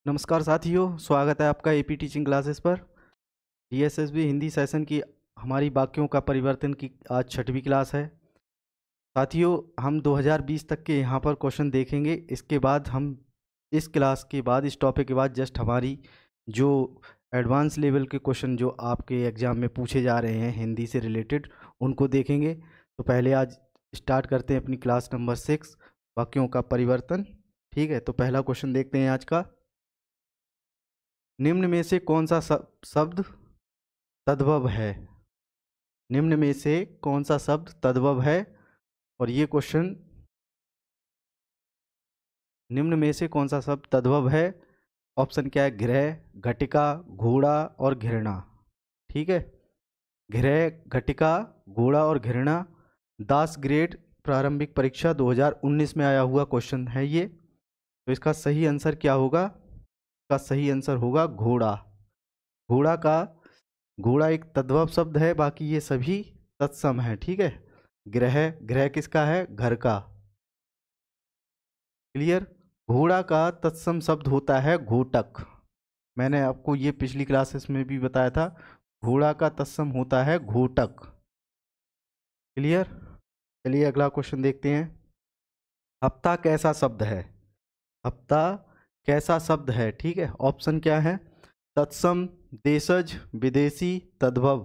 नमस्कार साथियों, स्वागत है आपका एपी टीचिंग क्लासेस पर। डीएसएसबी हिंदी सेशन की हमारी वाक्यों का परिवर्तन की आज 6वीं क्लास है। साथियों, हम 2020 तक के यहाँ पर क्वेश्चन देखेंगे। इसके बाद हम इस क्लास के बाद इस टॉपिक के बाद जस्ट हमारी जो एडवांस लेवल के क्वेश्चन जो आपके एग्ज़ाम में पूछे जा रहे हैं हिंदी से रिलेटेड, उनको देखेंगे। तो पहले आज स्टार्ट करते हैं अपनी क्लास नंबर 6, वाक्यों का परिवर्तन। ठीक है, तो पहला क्वेश्चन देखते हैं आज का। निम्न में से कौन सा शब्द तद्भव है? निम्न में से कौन सा शब्द तद्भव है? और ये क्वेश्चन, निम्न में से कौन सा शब्द तद्भव है? ऑप्शन क्या है? गृह, घटिका, घोड़ा और घृणा। ठीक है, गृह, घटिका, घोड़ा और घृणा। 10 ग्रेड प्रारंभिक परीक्षा 2019 में आया हुआ क्वेश्चन है ये। तो इसका सही आंसर क्या होगा? इसका सही आंसर होगा घोड़ा। घोड़ा एक तद्भव शब्द है, बाकी ये सभी तत्सम है। ठीक है, गृह किसका है? घर का। क्लियर? घोड़ा का तत्सम शब्द होता है घोटक। मैंने आपको ये पिछली क्लासेस में भी बताया था, घोड़ा का तत्सम होता है घोटक। क्लियर? चलिए अगला क्वेश्चन देखते हैं। हफ्ता कैसा शब्द है? हफ्ता कैसा शब्द है? ठीक है, ऑप्शन क्या है? तत्सम, देशज, विदेशी, तद्भव।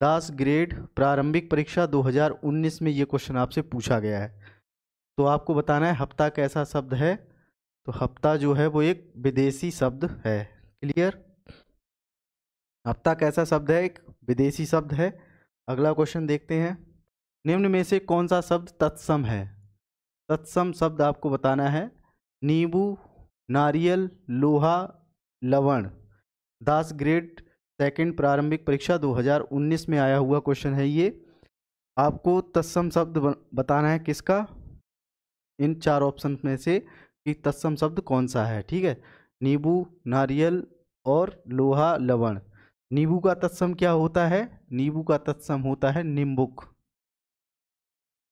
10 ग्रेड प्रारंभिक परीक्षा 2019 में ये क्वेश्चन आपसे पूछा गया है। तो आपको बताना है हफ्ता कैसा शब्द है। तो हफ्ता जो है वो एक विदेशी शब्द है। क्लियर? हफ्ता कैसा शब्द है? एक विदेशी शब्द है। अगला क्वेश्चन देखते हैं। निम्न में से कौन सा शब्द तत्सम है? तत्सम शब्द आपको बताना है। नींबू, नारियल, लोहा, लवण। 10 ग्रेड सेकंड प्रारंभिक परीक्षा 2019 में आया हुआ क्वेश्चन है ये। आपको तत्सम शब्द बताना है किसका? इन 4 ऑप्शन में से कि तत्सम शब्द कौन सा है। ठीक है, नींबू, नारियल और लोहा, लवण। नींबू का तत्सम क्या होता है? नींबू का तत्सम होता है निम्बुक।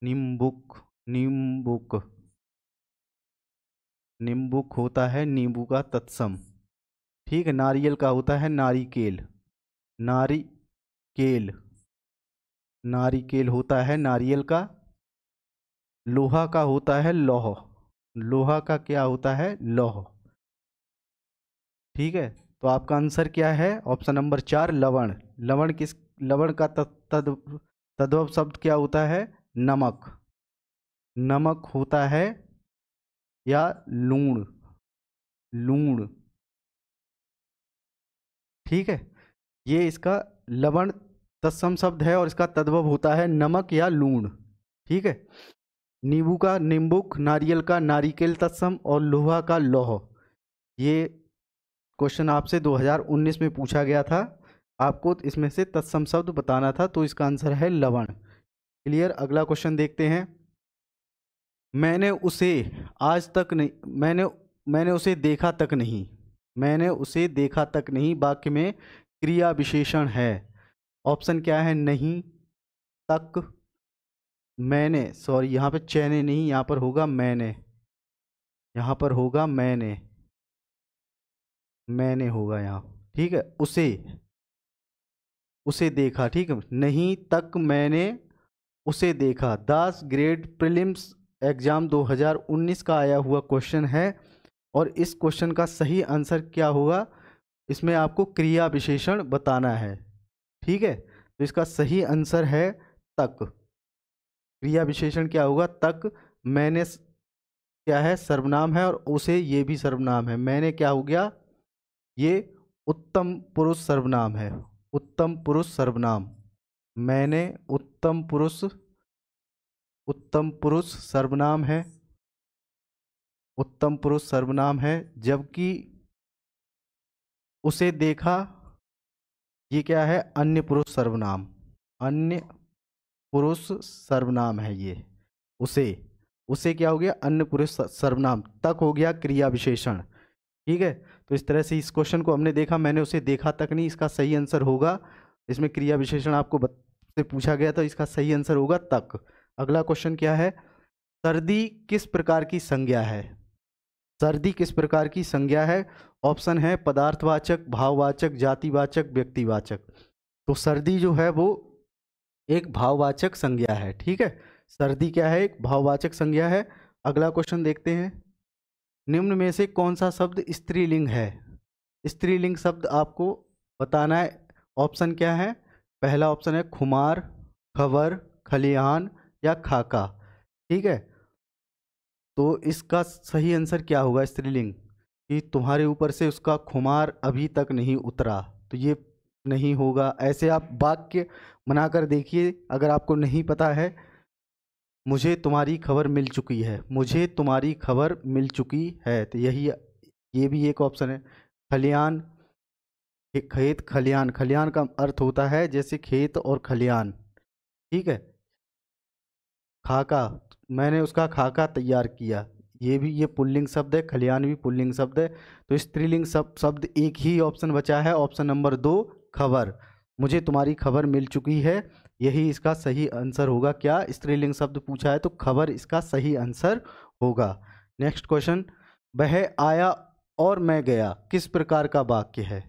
निम्बुक, निम्बुक, निम्बुक होता है नींबू का तत्सम। ठीक है, नारियल का होता है नारिकेल। नारिकेल, नारिकेल होता है नारियल का। लोहा का होता है लौह। लोहा का क्या होता है? लौह। ठीक है, तो आपका आंसर क्या है? ऑप्शन नंबर 4, लवण। लवण का तद्भव शब्द क्या होता है? नमक। नमक होता है या लूण। लूण। ठीक है, ये इसका लवण तत्सम शब्द है और इसका तद्भव होता है नमक या लूण। ठीक है, नींबू का निम्बुक, नारियल का नारिकेल तत्सम और लोहा का लौह। ये क्वेश्चन आपसे 2019 में पूछा गया था। आपको इसमें से तत्सम शब्द बताना था, तो इसका आंसर है लवण। क्लियर? अगला क्वेश्चन देखते हैं। मैंने उसे आज तक नहीं, मैंने उसे देखा तक नहीं। मैंने उसे देखा तक नहीं वाक्य में क्रिया विशेषण है। ऑप्शन क्या है? नहीं, तक, मैंने, सॉरी यहाँ पे चैने नहीं, यहाँ पर होगा मैंने। यहाँ पर होगा मैंने, मैंने होगा यहाँ। ठीक है, उसे देखा। ठीक है, नहीं, तक, मैंने उसे देखा। 10 ग्रेड प्रीलिम्स एग्जाम 2019 का आया हुआ क्वेश्चन है और इस क्वेश्चन का सही आंसर क्या होगा? इसमें आपको क्रिया विशेषण बताना है। ठीक है, तो इसका सही आंसर है तक। क्रिया विशेषण क्या होगा? तक। मैंने क्या है? सर्वनाम है और उसे ये भी सर्वनाम है। मैंने क्या हो गया? ये उत्तम पुरुष सर्वनाम है। उत्तम पुरुष सर्वनाम। मैंने उत्तम पुरुष सर्वनाम है। उत्तम पुरुष सर्वनाम है, जबकि उसे देखा ये क्या है? अन्य पुरुष सर्वनाम। अन्य पुरुष सर्वनाम है ये। उसे क्या हो गया? अन्य पुरुष सर्वनाम। तक हो गया क्रिया विशेषण। ठीक है, तो इस तरह से इस क्वेश्चन को हमने देखा। मैंने उसे देखा तक नहीं, इसका सही आंसर होगा, इसमें क्रिया विशेषण आपको से पूछा गया, तो इसका सही आंसर होगा तक। अगला क्वेश्चन क्या है? सर्दी किस प्रकार की संज्ञा है? सर्दी किस प्रकार की संज्ञा है? ऑप्शन है पदार्थवाचक, भाववाचक, जातिवाचक, व्यक्तिवाचक। तो सर्दी जो है वो एक भाववाचक संज्ञा है। ठीक है, सर्दी क्या है? एक भाववाचक संज्ञा है। अगला क्वेश्चन देखते हैं। निम्न में से कौन सा शब्द स्त्रीलिंग है? स्त्रीलिंग शब्द आपको बताना है। ऑप्शन क्या है? पहला ऑप्शन है खुमार, खबर, खलिहान या खाका। ठीक है, तो इसका सही आंसर क्या होगा? स्त्रीलिंग कि तुम्हारे ऊपर से उसका खुमार अभी तक नहीं उतरा, तो ये नहीं होगा। ऐसे आप वाक्य बनाकर देखिए। अगर आपको नहीं पता है, मुझे तुम्हारी खबर मिल चुकी है, मुझे तुम्हारी खबर मिल चुकी है, तो यही ये भी एक ऑप्शन है। खलिहान, खेत खलिहान, खलिहान का अर्थ होता है जैसे खेत और खलिहान। ठीक है, खाका, मैंने उसका खाका तैयार किया, ये भी ये पुल्लिंग शब्द है, खलिहान भी पुल्लिंग शब्द है। तो स्त्रीलिंग शब्द एक ही ऑप्शन बचा है, ऑप्शन नंबर 2 खबर। मुझे तुम्हारी खबर मिल चुकी है, यही इसका सही आंसर होगा। क्या स्त्रीलिंग शब्द पूछा है तो खबर इसका सही आंसर होगा। नेक्स्ट क्वेश्चन, वह आया और मैं गया किस प्रकार का वाक्य है?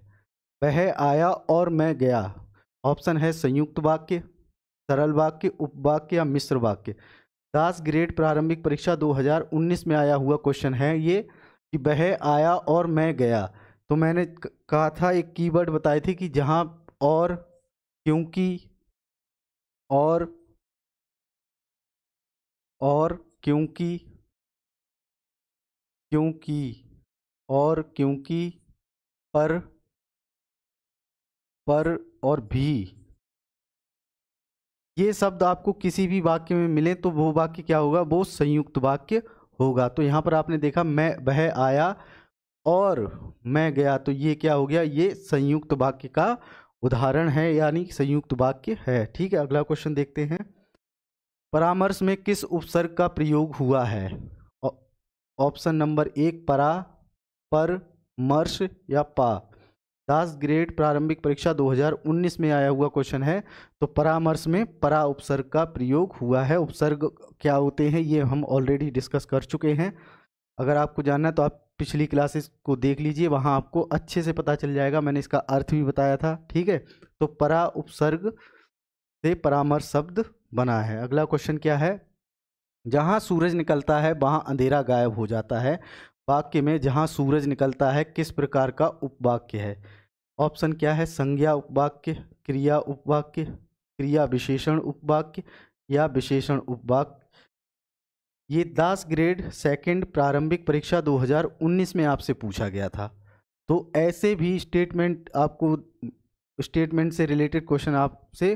वह आया और मैं गया, ऑप्शन है संयुक्त वाक्य, सरल वाक्य, उपवाक्य या मिश्र वाक्य। 10 ग्रेड प्रारंभिक परीक्षा 2019 में आया हुआ क्वेश्चन है ये कि वह आया और मैं गया। तो मैंने कहा था, एक कीवर्ड बताए थे कि जहां और, क्योंकि, और क्योंकि, क्योंकि और क्योंकि, पर और भी, ये शब्द आपको किसी भी वाक्य में मिले तो वो वाक्य क्या होगा? वो संयुक्त वाक्य होगा। तो यहाँ पर आपने देखा मैं, वह आया और मैं गया, तो ये क्या हो गया? ये संयुक्त वाक्य का उदाहरण है, यानी संयुक्त वाक्य है। ठीक है, अगला क्वेश्चन देखते हैं। परामर्श में किस उपसर्ग का प्रयोग हुआ है? ऑप्शन नंबर 1 परा, पर, मर्श या पा। 10 ग्रेड प्रारंभिक परीक्षा 2019 में आया हुआ क्वेश्चन है। तो परामर्श में परा उपसर्ग का प्रयोग हुआ है। उपसर्ग क्या होते हैं ये हम ऑलरेडी डिस्कस कर चुके हैं। अगर आपको जानना है तो आप पिछली क्लासेस को देख लीजिए, वहाँ आपको अच्छे से पता चल जाएगा, मैंने इसका अर्थ भी बताया था। ठीक है, तो परा उपसर्ग से परामर्श शब्द बना है। अगला क्वेश्चन क्या है? जहाँ सूरज निकलता है वहाँ अंधेरा गायब हो जाता है। वाक्य में जहाँ सूरज निकलता है किस प्रकार का उपवाक्य है? ऑप्शन क्या है? संज्ञा उपवाक्य, क्रिया उपवाक्य, क्रिया विशेषण उपवाक्य या विशेषण उपवाक्य। ये 10 ग्रेड सेकंड प्रारंभिक परीक्षा 2019 में आपसे पूछा गया था। तो ऐसे भी स्टेटमेंट आपको, स्टेटमेंट से रिलेटेड क्वेश्चन आपसे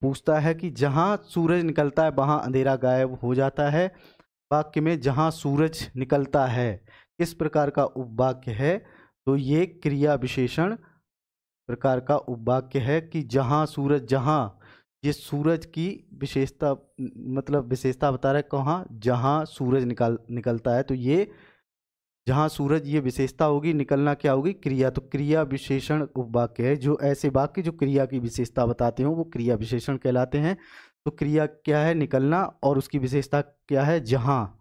पूछता है कि जहाँ सूरज निकलता है वहाँ अंधेरा गायब हो जाता है। वाक्य में जहाँ सूरज निकलता है किस प्रकार का उपवाक्य है? तो ये क्रिया विशेषण प्रकार का उपवाक्य है कि जहाँ सूरज, जहाँ, ये सूरज की विशेषता, मतलब विशेषता बता रहा है कहाँ? जहाँ सूरज निकलता है, तो ये जहाँ सूरज, ये विशेषता होगी, निकलना क्या होगी? क्रिया। तो क्रिया विशेषण उपवाक्य है। जो ऐसे वाक्य जो क्रिया की विशेषता बताते हो वो क्रिया विशेषण कहलाते हैं। तो क्रिया क्या है? निकलना, और उसकी विशेषता क्या है? जहाँ।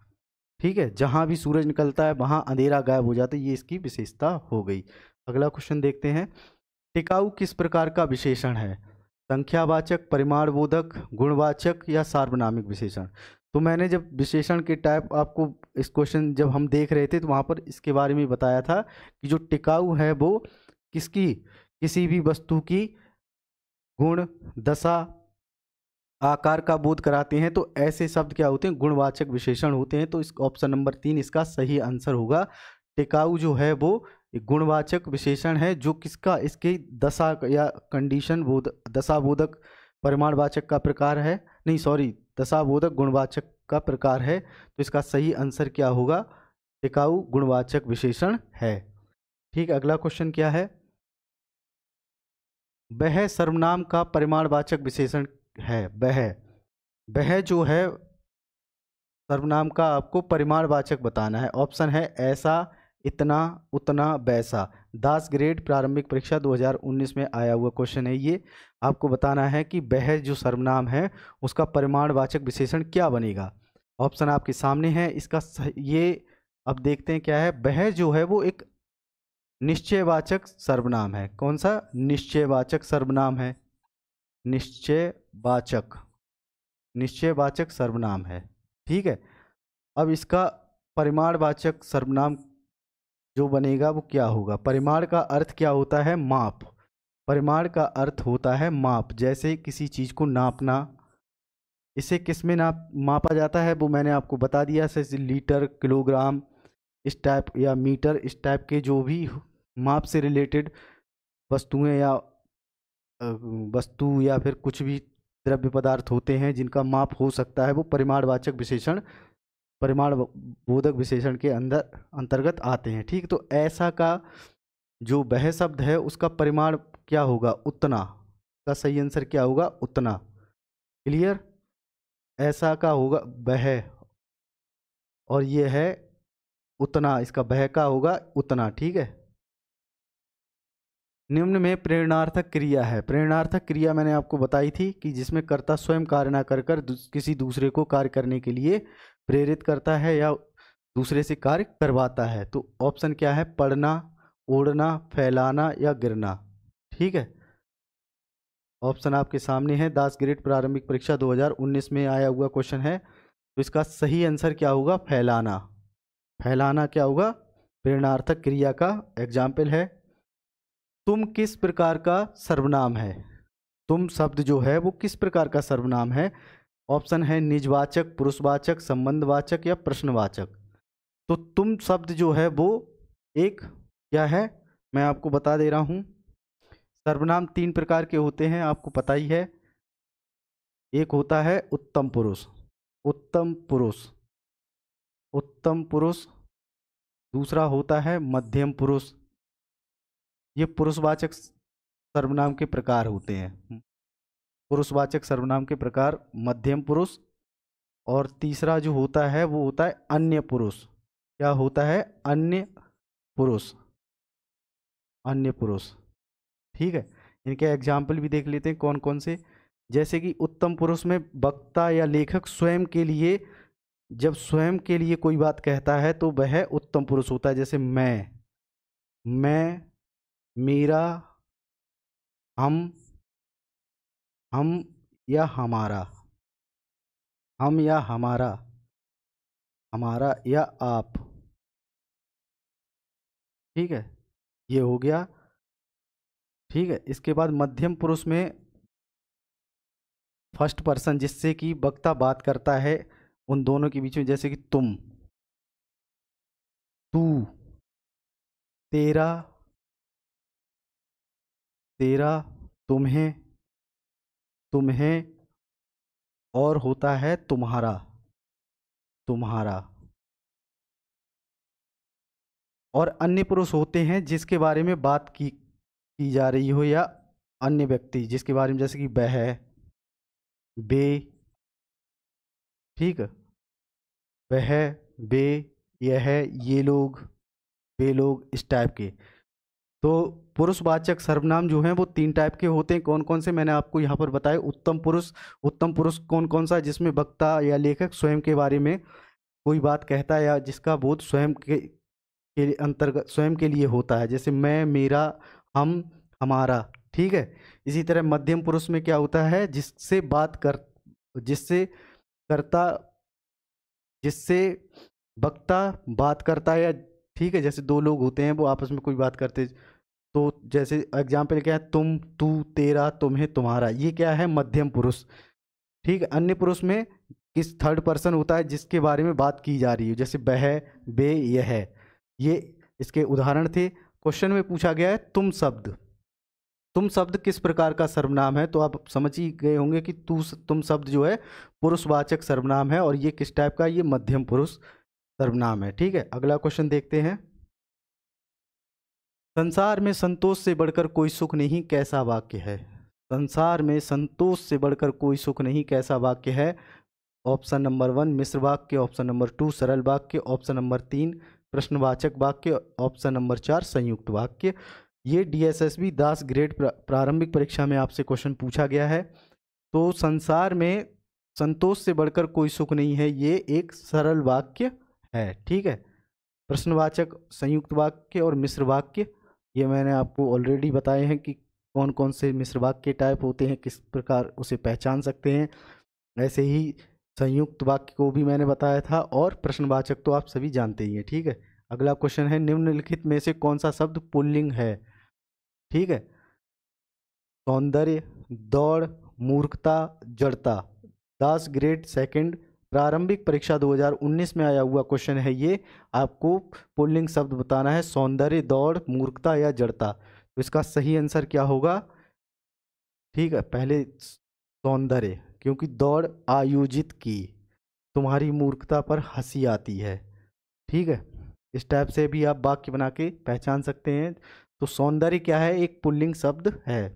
ठीक है, जहाँ भी सूरज निकलता है वहाँ अंधेरा गायब हो जाता है, ये इसकी विशेषता हो गई। अगला क्वेश्चन देखते हैं। टिकाऊ किस प्रकार का विशेषण है? संख्यावाचक, परिमाणबोधक, गुणवाचक या सार्वनामिक विशेषण। तो मैंने जब विशेषण के टाइप आपको, इस क्वेश्चन जब हम देख रहे थे तो वहाँ पर इसके बारे में बताया था कि जो टिकाऊ है वो किसकी, किसी भी वस्तु की गुण, दशा, आकार का बोध कराते हैं। तो ऐसे शब्द क्या होते हैं? गुणवाचक विशेषण होते हैं। तो इस ऑप्शन नंबर 3 इसका सही आंसर होगा। टिकाऊ जो है वो एक गुणवाचक विशेषण है जो किसका, इसकी दशा या कंडीशन बोध, दशाबोधक परिमाणवाचक का प्रकार है, नहीं सॉरी, दशाबोधक गुणवाचक का प्रकार है। तो इसका सही आंसर क्या होगा? टिकाऊ गुणवाचक विशेषण है। ठीक, अगला क्वेश्चन क्या है? वह सर्वनाम का परिमाणवाचक विशेषण है। वह जो है सर्वनाम का आपको परिमाणवाचक बताना है। ऑप्शन है ऐसा, इतना, उतना, वैसा। 10 ग्रेड प्रारंभिक परीक्षा 2019 में आया हुआ क्वेश्चन है ये। आपको बताना है कि वह जो सर्वनाम है उसका परिमाणवाचक विशेषण क्या बनेगा। ऑप्शन आपके सामने है। इसका ये अब देखते हैं क्या है। वह जो है वो एक निश्चयवाचक सर्वनाम है। कौन सा? निश्चयवाचक सर्वनाम है। निश्चयवाचक, निश्चयवाचक सर्वनाम है। ठीक है। अब इसका परिमाणवाचक सर्वनाम जो बनेगा वो क्या होगा? परिमाण का अर्थ क्या होता है? माप। परिमाण का अर्थ होता है माप, जैसे किसी चीज को नापना। इसे किस में मापा जाता है वो मैंने आपको बता दिया, जैसे लीटर, किलोग्राम इस टाइप, या मीटर इस टाइप के जो भी माप से रिलेटेड वस्तुएं या वस्तु या फिर कुछ भी द्रव्य पदार्थ होते हैं जिनका माप हो सकता है, वो परिमाणवाचक विशेषण, परिमाण बोधक विशेषण के अंतर्गत आते हैं। ठीक, तो ऐसा का जो वह शब्द है उसका परिमाण क्या होगा? उतना। का सही आंसर क्या होगा? उतना। क्लियर? ऐसा का होगा वह, और ये है उतना, इसका वह का होगा उतना। ठीक है। निम्न में प्रेरणार्थक क्रिया है। प्रेरणार्थक क्रिया मैंने आपको बताई थी कि जिसमें कर्ता स्वयं कार्य ना कर कर किसी दूसरे को कार्य करने के लिए प्रेरित करता है या दूसरे से कार्य करवाता है। तो ऑप्शन क्या है? पढ़ना, ओढ़ना, फैलाना या गिरना। ठीक है। ऑप्शन आपके सामने है। दास ग्रेड प्रारंभिक परीक्षा 2019 में आया हुआ क्वेश्चन है। तो इसका सही आंसर क्या होगा? फैलाना। फैलाना क्या होगा? प्रेरणार्थक क्रिया का एग्जाम्पल है। तुम किस प्रकार का सर्वनाम है? तुम शब्द जो है वो किस प्रकार का सर्वनाम है? ऑप्शन है निजवाचक, पुरुषवाचक, संबंधवाचक या प्रश्नवाचक। तो तुम शब्द जो है वो एक क्या है, मैं आपको बता दे रहा हूं। सर्वनाम तीन प्रकार के होते हैं, आपको पता ही है। एक होता है उत्तम पुरुष, उत्तम पुरुष, उत्तम पुरुष। दूसरा होता है मध्यम पुरुष। ये पुरुषवाचक सर्वनाम के प्रकार होते हैं। पुरुषवाचक सर्वनाम के प्रकार मध्यम पुरुष। और तीसरा जो होता है वो होता है अन्य पुरुष। क्या होता है? अन्य पुरुष, अन्य पुरुष। ठीक है। इनके एग्जाम्पल भी देख लेते हैं कौन कौन से। जैसे कि उत्तम पुरुष में वक्ता या लेखक स्वयं के लिए, जब स्वयं के लिए कोई बात कहता है तो वह उत्तम पुरुष होता है। जैसे मैं, मेरा, हम या हमारा, हम या हमारा, हमारा या आप। ठीक है, ये हो गया। ठीक है। इसके बाद मध्यम पुरुष में फर्स्ट पर्सन जिससे कि वक्ता बात करता है उन दोनों के बीच में, जैसे कि तुम, तू, तेरा, तेरा, तुम्हें, तुम्हें, और होता है तुम्हारा, तुम्हारा। और अन्य पुरुष होते हैं जिसके बारे में बात की जा रही हो, या अन्य व्यक्ति जिसके बारे में, जैसे कि वह, बे। ठीक है। वह, बे, यह, ये लोग, वे लोग इस टाइप के। तो पुरुषवाचक सर्वनाम जो हैं वो तीन टाइप के होते हैं। कौन कौन से मैंने आपको यहाँ पर बताया। उत्तम पुरुष, उत्तम पुरुष कौन कौन सा? जिसमें वक्ता या लेखक स्वयं के बारे में कोई बात कहता है या जिसका बोध स्वयं के अंतर्गत, स्वयं के लिए होता है, जैसे मैं, मेरा, हम, हमारा। ठीक है। इसी तरह मध्यम पुरुष में क्या होता है? जिससे बात कर, जिससे करता, जिससे वक्ता बात करता है, या ठीक है, जैसे दो लोग होते हैं वो आपस में कोई बात करते, तो जैसे एग्जाम्पल क्या है? तुम, तू, तेरा, तुम्हें, तुम्हारा। ये क्या है? मध्यम पुरुष। ठीक है। अन्य पुरुष में किस थर्ड पर्सन होता है जिसके बारे में बात की जा रही है, जैसे वह, बे, यह। ये इसके उदाहरण थे। क्वेश्चन में पूछा गया है तुम शब्द। तुम शब्द किस प्रकार का सर्वनाम है? तो आप समझ ही गए होंगे कि तुम शब्द जो है पुरुषवाचक सर्वनाम है, और ये किस टाइप का? ये मध्यम पुरुष सर्वनाम है। ठीक है। अगला क्वेश्चन देखते हैं। संसार में संतोष से बढ़कर कोई सुख नहीं, कैसा वाक्य है? संसार में संतोष से बढ़कर कोई सुख नहीं, कैसा वाक्य है? ऑप्शन नंबर 1 मिश्र वाक्य, ऑप्शन नंबर 2 सरल वाक्य, ऑप्शन नंबर 3 प्रश्नवाचक वाक्य, ऑप्शन नंबर 4 संयुक्त वाक्य। ये DSSB दास ग्रेड प्रारंभिक परीक्षा में आपसे क्वेश्चन पूछा गया है। तो संसार में संतोष से बढ़कर कोई सुख नहीं है, ये एक सरल वाक्य है। ठीक है। प्रश्नवाचक, संयुक्त वाक्य और मिश्र वाक्य, ये मैंने आपको ऑलरेडी बताए हैं कि कौन कौन से मिश्र वाक्य टाइप होते हैं, किस प्रकार उसे पहचान सकते हैं। ऐसे ही संयुक्त वाक्य को भी मैंने बताया था, और प्रश्नवाचक तो आप सभी जानते ही हैं। ठीक है, अगला क्वेश्चन है, निम्नलिखित में से कौन सा शब्द पुल्लिंग है? ठीक है, सौंदर्य, दौड़, मूर्खता, जड़ता। 10 ग्रेड सेकंड प्रारंभिक परीक्षा 2019 में आया हुआ क्वेश्चन है ये। आपको पुल्लिंग शब्द बताना है, सौंदर्य, दौड़, मूर्खता या जड़ता। तो इसका सही आंसर क्या होगा? ठीक है, पहले सौंदर्य, क्योंकि दौड़ आयोजित की, तुम्हारी मूर्खता पर हंसी आती है। ठीक है, इस टाइप से भी आप वाक्य बना के पहचान सकते हैं। तो सौंदर्य क्या है? एक पुल्लिंग शब्द है।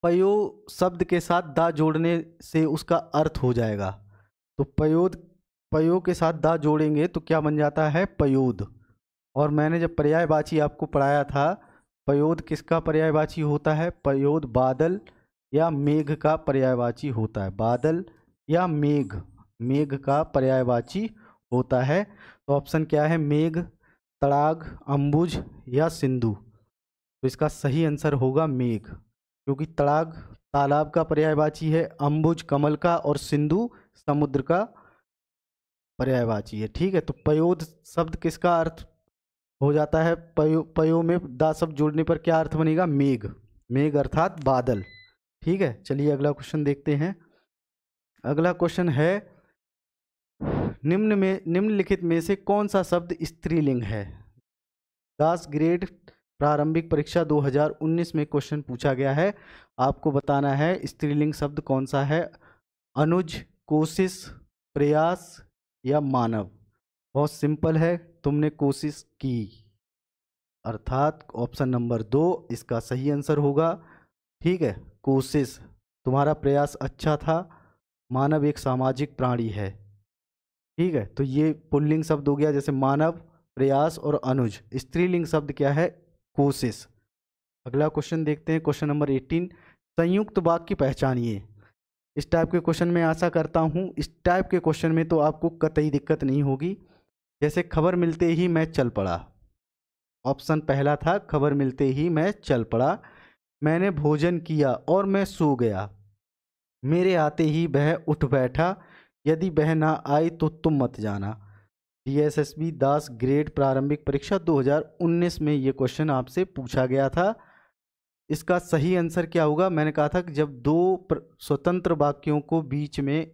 पयो शब्द के साथ दा जोड़ने से उसका अर्थ हो जाएगा। तो पयोद, पयो के साथ दा जोड़ेंगे तो क्या बन जाता है? पयोद। और मैंने जब पर्यायवाची आपको पढ़ाया था, पयोद किसका पर्यायवाची होता है? पयोद बादल या मेघ का पर्यायवाची होता है। बादल या मेघ, मेघ का पर्यायवाची होता है। तो ऑप्शन क्या है? मेघ, तड़ाग, अंबुज या सिंधु। तो इसका सही आंसर होगा मेघ, क्योंकि तड़ाग तालाब का पर्यायवाची है, अंबुज कमल का, और सिंधु समुद्र का पर्यायवाची है। ठीक है, तो पयोद शब्द किसका अर्थ हो जाता है? पयो, पयो में दा शब्द जोड़ने पर क्या अर्थ बनेगा? मेघ, मेघ अर्थात बादल। ठीक है, चलिए अगला क्वेश्चन देखते हैं। अगला क्वेश्चन है, निम्नलिखित में से कौन सा शब्द स्त्रीलिंग है? 10 ग्रेड प्रारंभिक परीक्षा 2019 में क्वेश्चन पूछा गया है। आपको बताना है स्त्रीलिंग शब्द कौन सा है? अनुज, कोशिश, प्रयास या मानव। बहुत सिंपल है, तुमने कोशिश की, अर्थात ऑप्शन नंबर 2 इसका सही आंसर होगा। ठीक है, कोशिश, तुम्हारा प्रयास अच्छा था। मानव एक सामाजिक प्राणी है। ठीक है, तो ये पुल्लिंग शब्द हो गया, जैसे मानव, प्रयास और अनुज। स्त्रीलिंग शब्द क्या है? कोशिश। अगला क्वेश्चन देखते हैं, क्वेश्चन नंबर 18, संयुक्त वाक्य पहचानिए। इस टाइप के क्वेश्चन में आशा करता हूँ, इस टाइप के क्वेश्चन में तो आपको कतई दिक्कत नहीं होगी। जैसे खबर मिलते ही मैं चल पड़ा, ऑप्शन पहला था खबर मिलते ही मैं चल पड़ा। मैंने भोजन किया और मैं सो गया। मेरे आते ही वह उठ बैठा, यदि वह ना आई तो तुम मत जाना। DSSB 10 ग्रेड प्रारंभिक परीक्षा 2019 में ये क्वेश्चन आपसे पूछा गया था। इसका सही आंसर क्या होगा? मैंने कहा था कि जब दो स्वतंत्र वाक्यों को बीच में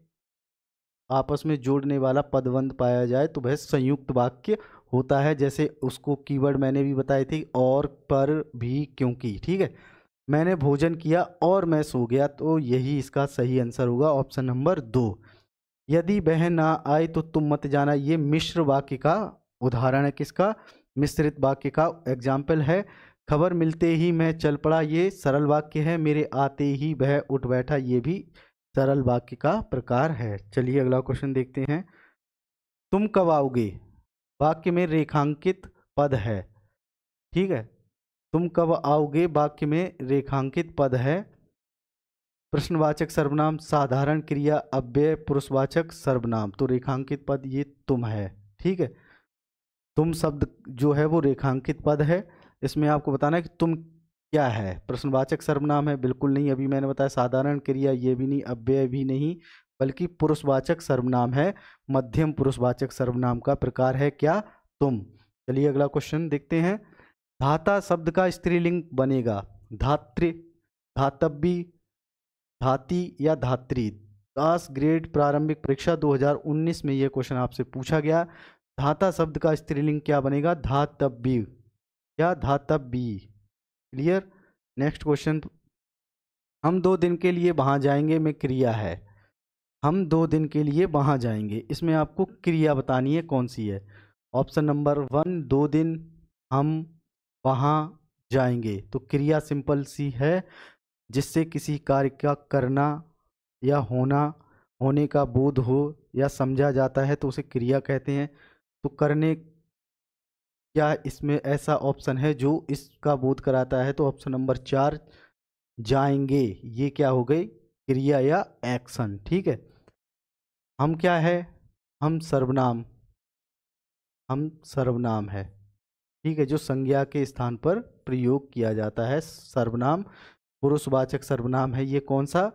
आपस में जोड़ने वाला पदबंध पाया जाए तो वह संयुक्त वाक्य होता है। जैसे उसको कीवर्ड मैंने भी बताए थे, और, पर, भी, क्योंकि। ठीक है, मैंने भोजन किया और मैं सो गया, तो यही इसका सही आंसर होगा, ऑप्शन नंबर 2। यदि वह ना आए तो तुम मत जाना, ये मिश्र वाक्य का उदाहरण है। किसका? मिश्रित वाक्य का एग्जाम्पल है। खबर मिलते ही मैं चल पड़ा, ये सरल वाक्य है। मेरे आते ही वह उठ बैठा, ये भी सरल वाक्य का प्रकार है। चलिए अगला क्वेश्चन देखते हैं। तुम कब आओगे वाक्य में रेखांकित पद है। ठीक है, तुम कब आओगे वाक्य में रेखांकित पद है। प्रश्नवाचक सर्वनाम, साधारण क्रिया, अव्यय, पुरुषवाचक सर्वनाम। तो रेखांकित पद ये तुम है। ठीक है, तुम शब्द जो है वो रेखांकित पद है। इसमें आपको बताना है कि तुम क्या है। प्रश्नवाचक सर्वनाम है? बिल्कुल नहीं, अभी मैंने बताया। साधारण क्रिया ये भी नहीं, अव्यय भी नहीं, बल्कि पुरुषवाचक सर्वनाम है। मध्यम पुरुषवाचक सर्वनाम का प्रकार है क्या? तुम। चलिए अगला क्वेश्चन देखते हैं। धाता शब्द का स्त्रीलिंग बनेगा धात्री, धातव्य, धाती या धात्री। 10 ग्रेड प्रारंभिक परीक्षा 2019 में यह क्वेश्चन आपसे पूछा गया। धाता शब्द का स्त्रीलिंग क्या बनेगा? धातव्य या धातव्यी। क्लियर? नेक्स्ट क्वेश्चन, हम 2 दिन के लिए वहां जाएंगे में क्रिया है। हम 2 दिन के लिए वहां जाएंगे, इसमें आपको क्रिया बतानी है कौन सी है। ऑप्शन नंबर 1 2 दिन, हम, वहां, जाएंगे। तो क्रिया सिंपल सी है, जिससे किसी कार्य का करना या होना, होने का बोध हो या समझा जाता है तो उसे क्रिया कहते हैं। तो करने, क्या इसमें ऐसा ऑप्शन है जो इसका बोध कराता है? तो ऑप्शन नंबर 4 जाएंगे, ये क्या हो गई? क्रिया या एक्शन। ठीक है, हम क्या है? हम सर्वनाम, हम सर्वनाम है, ठीक है, जो संज्ञा के स्थान पर प्रयोग किया जाता है। सर्वनाम पुरुषवाचक सर्वनाम है। ये कौन सा?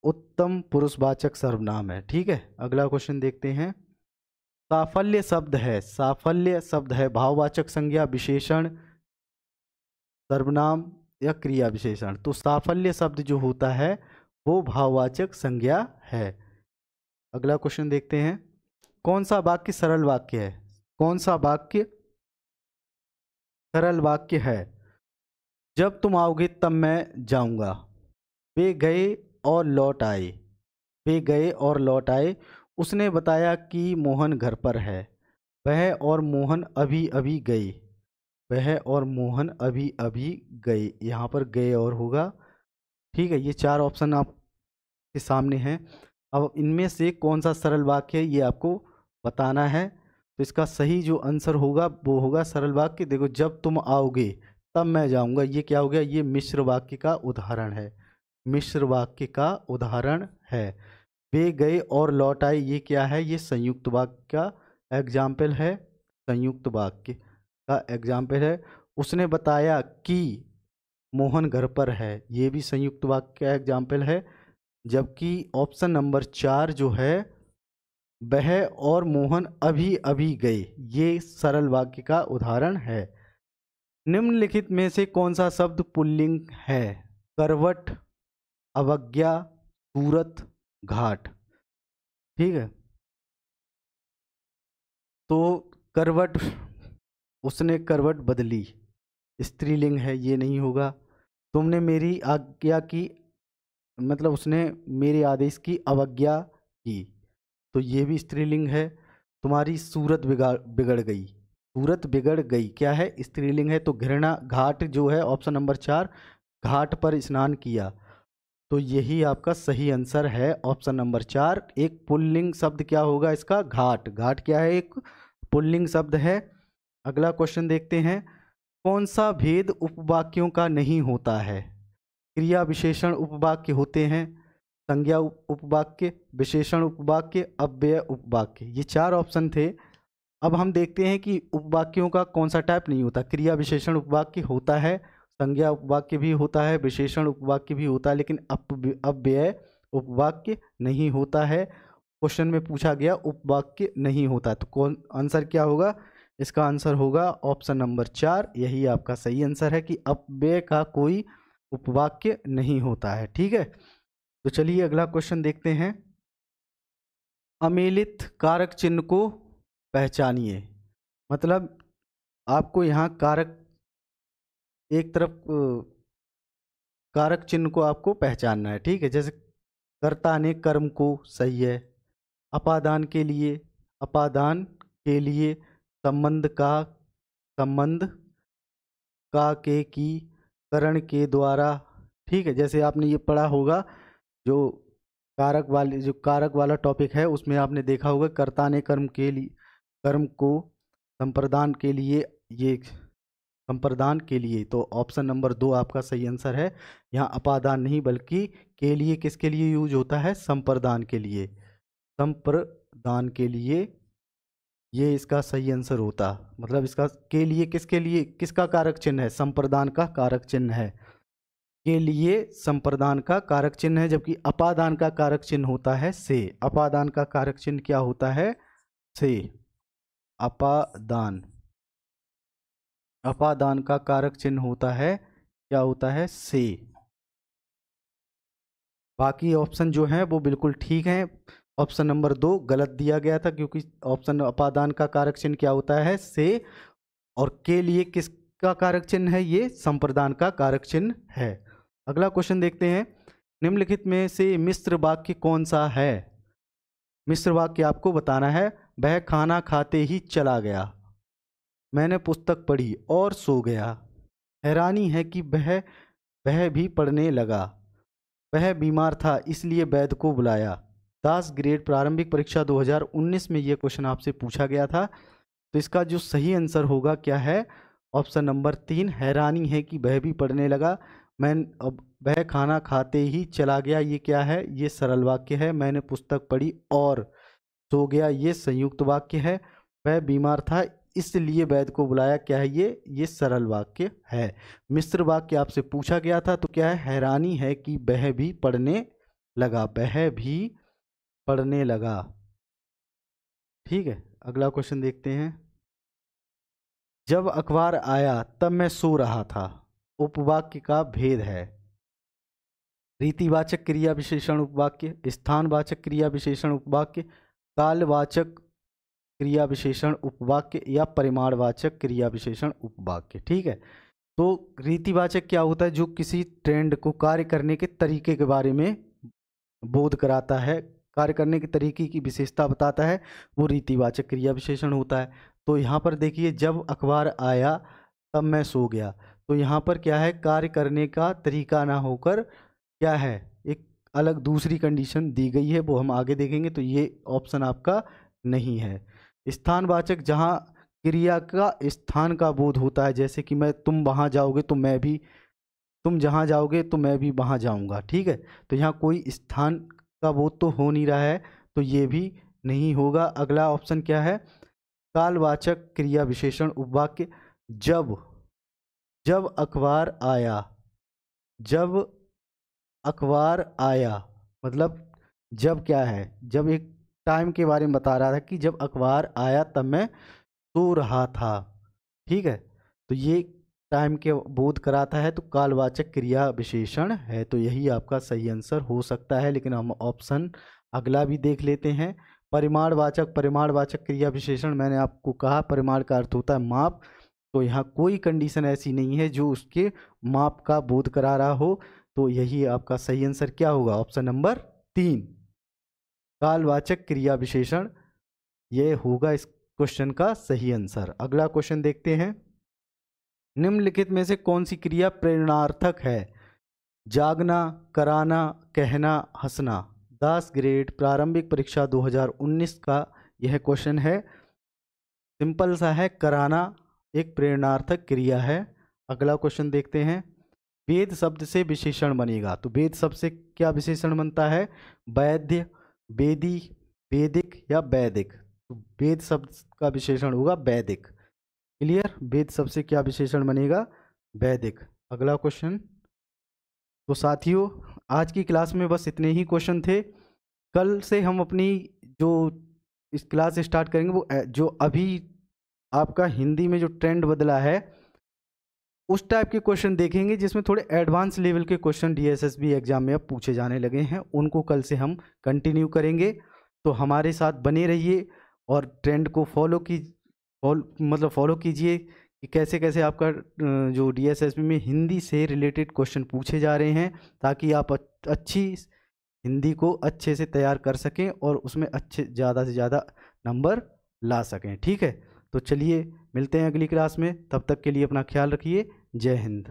उत्तम पुरुषवाचक सर्वनाम है। ठीक है, अगला क्वेश्चन देखते हैं। साफल्य शब्द है, साफल्य शब्द है भाववाचक संज्ञा, विशेषण, सर्वनाम या क्रिया विशेषण? तो साफल्य शब्द जो होता है वो भाववाचक संज्ञा है। अगला क्वेश्चन देखते हैं। कौन सा वाक्य सरल वाक्य है? कौन सा वाक्य सरल वाक्य है? जब तुम आओगे तब मैं जाऊंगा। वे गए और लौट आए। वे गए और लौट आए। उसने बताया कि मोहन घर पर है। वह और मोहन अभी अभी गए। वह और मोहन अभी अभी गए। यहाँ पर गए और होगा। ठीक है, ये चार ऑप्शन आपके सामने हैं। अब इनमें से कौन सा सरल वाक्य है ये आपको बताना है। तो इसका सही जो आंसर होगा वो होगा सरल वाक्य। देखो, जब तुम आओगे तब मैं जाऊंगा, ये क्या हो गया? ये मिश्र वाक्य का उदाहरण है। मिश्र वाक्य का उदाहरण है। वे गए और लौट आए, ये क्या है? ये संयुक्त वाक्य का एग्जाम्पल है। संयुक्त वाक्य का एग्जाम्पल है। उसने बताया कि मोहन घर पर है, ये भी संयुक्त वाक्य का एग्जाम्पल है। जबकि ऑप्शन नंबर 4 जो है, वह और मोहन अभी अभी गए, ये सरल वाक्य का उदाहरण है। निम्नलिखित में से कौन सा शब्द पुल्लिंग है? करवट, अवज्ञा, सूरत, घाट। ठीक है, तो करवट, उसने करवट बदली, स्त्रीलिंग है, ये नहीं होगा। तुमने मेरी आज्ञा की, मतलब उसने मेरे आदेश की अवज्ञा की, तो ये भी स्त्रीलिंग है। तुम्हारी सूरत बिगड़ गई। सूरत बिगड़ गई क्या है? स्त्रीलिंग है। तो घृणा, घाट जो है ऑप्शन नंबर 4, घाट पर स्नान किया, तो यही आपका सही आंसर है ऑप्शन नंबर 4। एक पुल्लिंग शब्द क्या होगा इसका? घाट। घाट क्या है? एक पुल्लिंग शब्द है। अगला क्वेश्चन देखते हैं। कौन सा भेद उपवाक्यों का नहीं होता है? क्रिया विशेषण उपवाक्य होते हैं, संज्ञा उपवाक्य, विशेषण उपवाक्य, अव्यय उपवाक्य। ये 4 ऑप्शन थे। अब हम देखते हैं कि उपवाक्यों का कौन सा टाइप नहीं होता। क्रिया विशेषण उपवाक्य होता है, संज्ञा उपवाक्य भी होता है, विशेषण उपवाक्य भी होता है, लेकिन अव्यय उपवाक्य नहीं होता है। क्वेश्चन में पूछा गया उपवाक्य नहीं होता, तो कौन आंसर क्या होगा? इसका आंसर होगा ऑप्शन नंबर 4। यही आपका सही आंसर है कि अव्यय का कोई उपवाक्य नहीं होता है। ठीक है, तो चलिए अगला क्वेश्चन देखते हैं। अमेलित कारक चिन्ह को पहचानिए। मतलब आपको यहाँ कारक, एक तरफ कारक चिन्ह को आपको पहचानना है। ठीक है, जैसे कर्ता ने कर्म को, सही है। अपादान के लिए, अपादान के लिए, संबंध का, संबंध का, के, की, करण के द्वारा। ठीक है, जैसे आपने ये पढ़ा होगा, जो कारक वाला टॉपिक है उसमें आपने देखा होगा, कर्ता ने कर्म के लिए, कर्म को संप्रदान के लिए, ये संप्रदान के लिए। तो ऑप्शन नंबर 2 आपका सही आंसर है। यहाँ अपादान नहीं बल्कि के लिए किसके लिए यूज होता है? संप्रदान के लिए। संप्रदान के लिए ये इसका सही आंसर होता, मतलब इसका के लिए किसके लिए, किसका कारक चिन्ह है? संप्रदान का कारक चिन्ह है। के लिए संप्रदान का कारक चिन्ह है, जबकि अपादान का कारक चिन्ह होता है से। अपादान का कारक चिन्ह क्या होता है? से। अपादान, अपादान का कारक चिन्ह होता है, क्या होता है? से। बाकी ऑप्शन जो हैं वो बिल्कुल ठीक हैं। ऑप्शन नंबर 2 गलत दिया गया था, क्योंकि ऑप्शन अपादान का कारक चिन्ह क्या होता है? से। और के लिए किसका कारक चिन्ह है? ये संप्रदान का कारक चिन्ह है। अगला क्वेश्चन देखते हैं। निम्नलिखित में से मिश्र वाक्य कौन सा है? मिश्र वाक्य आपको बताना है। वह खाना खाते ही चला गया, मैंने पुस्तक पढ़ी और सो गया, हैरानी है कि वह भी पढ़ने लगा, वह बीमार था इसलिए वैद्य को बुलाया। 10 ग्रेड प्रारंभिक परीक्षा 2019 में यह क्वेश्चन आपसे पूछा गया था। तो इसका जो सही आंसर होगा क्या है? ऑप्शन नंबर 3, हैरानी है कि वह भी पढ़ने लगा। अब वह खाना खाते ही चला गया, ये क्या है? ये सरल वाक्य है। मैंने पुस्तक पढ़ी और सो गया, ये संयुक्त वाक्य है। वह बीमार था इसलिए वैद्य को बुलाया। क्या है ये सरल वाक्य है। मिश्र वाक्य आपसे पूछा गया था, तो क्या है, हैरानी है कि वह भी पढ़ने लगा, वह भी पढ़ने लगा। ठीक है, अगला क्वेश्चन देखते हैं। जब अखबार आया तब मैं सो रहा था, उपवाक्य का भेद है। रीतिवाचक क्रिया विशेषण उपवाक्य, स्थानवाचक क्रिया विशेषण उपवाक्य, कालवाचक क्रिया विशेषण उपवाक्य या परिमाणवाचक क्रिया विशेषण उपवाक्य। ठीक है, तो रीतिवाचक क्या होता है, जो किसी ट्रेंड को कार्य करने के तरीके के बारे में बोध कराता है, कार्य करने के तरीके की विशेषता बताता है, वो रीतिवाचक क्रिया विशेषण होता है। तो यहाँ पर देखिए, जब अखबार आया तब मैं सो गया, तो यहाँ पर क्या है, कार्य करने का तरीका ना होकर क्या है, एक अलग दूसरी कंडीशन दी गई है, वो हम आगे देखेंगे। तो ये ऑप्शन आपका नहीं है। स्थानवाचक, जहाँ क्रिया का स्थान का बोध होता है, जैसे कि तुम वहाँ जाओगे तो मैं भी, तुम जहाँ जाओगे तो मैं भी वहाँ जाऊँगा। ठीक है, तो यहाँ कोई स्थान का बोध तो हो नहीं रहा है, तो ये भी नहीं होगा। अगला ऑप्शन क्या है, कालवाचक क्रिया विशेषण उपवाक्य। जब जब अखबार आया, जब अखबार आया मतलब जब क्या है, जब एक टाइम के बारे में बता रहा था कि जब अखबार आया तब मैं सो रहा था। ठीक है, तो ये टाइम के बोध कराता है, तो कालवाचक क्रिया विशेषण है, तो यही आपका सही आंसर हो सकता है। लेकिन हम ऑप्शन अगला भी देख लेते हैं। परिमाणवाचक क्रिया विशेषण, मैंने आपको कहा परिमाण का अर्थ होता है माप, तो यहाँ कोई कंडीशन ऐसी नहीं है जो उसके माप का बोध करा रहा हो, तो यही आपका सही आंसर क्या होगा, ऑप्शन नंबर 3, कालवाचक क्रिया विशेषण, ये होगा इस क्वेश्चन का सही आंसर। अगला क्वेश्चन देखते हैं। निम्नलिखित में से कौन सी क्रिया प्रेरणार्थक है? जागना, कराना, कहना, हंसना। 10 ग्रेड प्रारंभिक परीक्षा 2019 का यह क्वेश्चन है। सिंपल सा है, कराना एक प्रेरणार्थक क्रिया है। अगला क्वेश्चन देखते हैं। वेद शब्द से विशेषण बनेगा, तो वेद शब्द से क्या विशेषण बनता है? वैद्य, वेदी, वेदिक या वैदिक। तो वेद शब्द का विशेषण होगा वैदिक। क्लियर, वेद शब्द से क्या विशेषण बनेगा? वैदिक। अगला क्वेश्चन। तो साथियों, आज की क्लास में बस इतने ही क्वेश्चन थे। कल से हम अपनी जो इस क्लास स्टार्ट करेंगे, वो जो अभी आपका हिंदी में जो ट्रेंड बदला है उस टाइप के क्वेश्चन देखेंगे, जिसमें थोड़े एडवांस लेवल के क्वेश्चन डीएसएसबी एग्जाम में अब पूछे जाने लगे हैं, उनको कल से हम कंटिन्यू करेंगे। तो हमारे साथ बने रहिए और ट्रेंड को फॉलो कीजिए कि कैसे कैसे आपका जो डीएसएसबी में हिंदी से रिलेटेड क्वेश्चन पूछे जा रहे हैं, ताकि आप अच्छी हिंदी को अच्छे से तैयार कर सकें और उसमें अच्छे ज़्यादा से ज़्यादा नंबर ला सकें। ठीक है, तो चलिए मिलते हैं अगली क्लास में, तब तक के लिए अपना ख्याल रखिए। जय हिंद।